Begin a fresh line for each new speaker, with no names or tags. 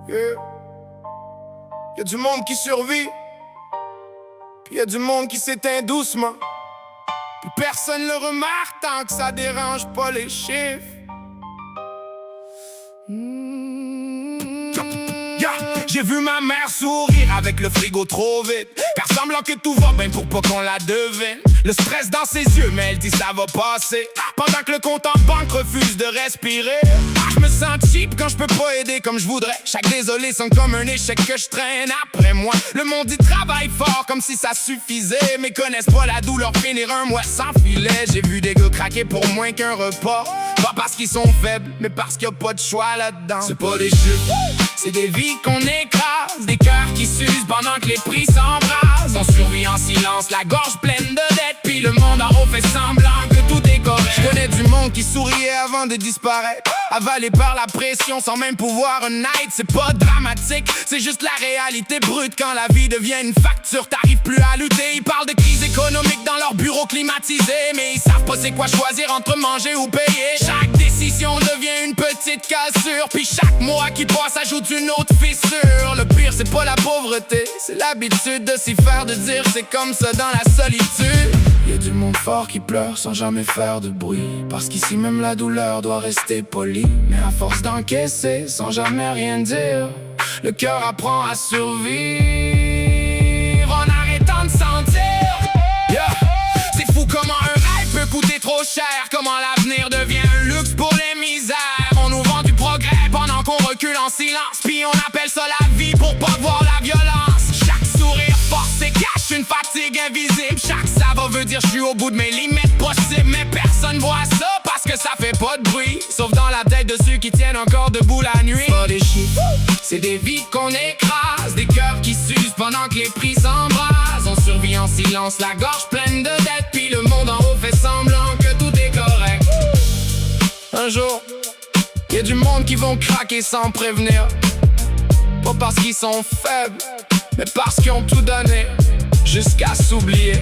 Yeah. Y'a du monde qui survit, puis y'a du monde qui s'éteint doucement. Puis personne le remarque tant que ça dérange pas les chiffres. Yeah. J'ai vu ma mère sourire avec le frigo trop vite, faire semblant que tout va bien pour pas qu'on la devine. Le stress dans ses yeux, mais elle dit ça va passer, pendant que le compte en banque refuse de respirer. Je me sens cheap quand je peux pas aider comme je voudrais. Chaque désolé sonne comme un échec que je traîne après moi. Le monde y travaille fort comme si ça suffisait, mais connaissent pas la douleur finir un mois sans filet. J'ai vu des gars craquer pour moins qu'un repas, pas parce qu'ils sont faibles, mais parce qu'il y a pas de choix là-dedans. C'est pas des chiffres, c'est des vies qu'on écrase, des cœurs qui s'usent pendant que les prix s'embrasent. On survit en silence, la gorge pleine de dettes, puis le monde en haut fait semblant que tout est correct. Je connais du monde qui souriait avant de disparaître, avalé par la pression sans même pouvoir un aide. C'est pas dramatique, c'est juste la réalité brute. Quand la vie devient une facture, t'arrives plus à lutter. Ils parlent de crise économique dans leur bureau climatisé, mais ils savent pas c'est quoi choisir entre manger ou payer. Chaque décision devient une petite cassure, puis chaque mois qui passe ajoute une autre fissure. Le pire c'est pas la pauvreté, c'est l'habitude de s'y faire, de dire c'est comme ça dans la solitude. Y'a du monde fort qui pleure sans jamais faire de bruit, parce qu'ici même la douleur doit rester polie. Mais à force d'encaisser sans jamais rien dire, le cœur apprend à survivre en arrêtant de sentir. Yeah. C'est fou comment un rêve peut coûter trop cher, comment l'avenir devient un luxe pour les misères. On nous vend du progrès pendant qu'on recule en silence, puis on appelle ça la vie pour pas voir la violence. Chaque sourire forcé cache une fatigue invisible, chaque ça veut dire je suis au bout de mes limites possibles. Mais personne voit ça parce que ça fait pas de bruit, sauf dans la tête de ceux qui tiennent encore debout la nuit. Pas des chiffres, c'est des vies qu'on écrase, des cœurs qui s'usent pendant que les prix s'embrasent. On survit en silence, la gorge pleine de dettes, puis le monde en haut fait semblant que tout est correct. Un jour, y'a du monde qui vont craquer sans prévenir, pas parce qu'ils sont faibles, mais parce qu'ils ont tout donné jusqu'à s'oublier.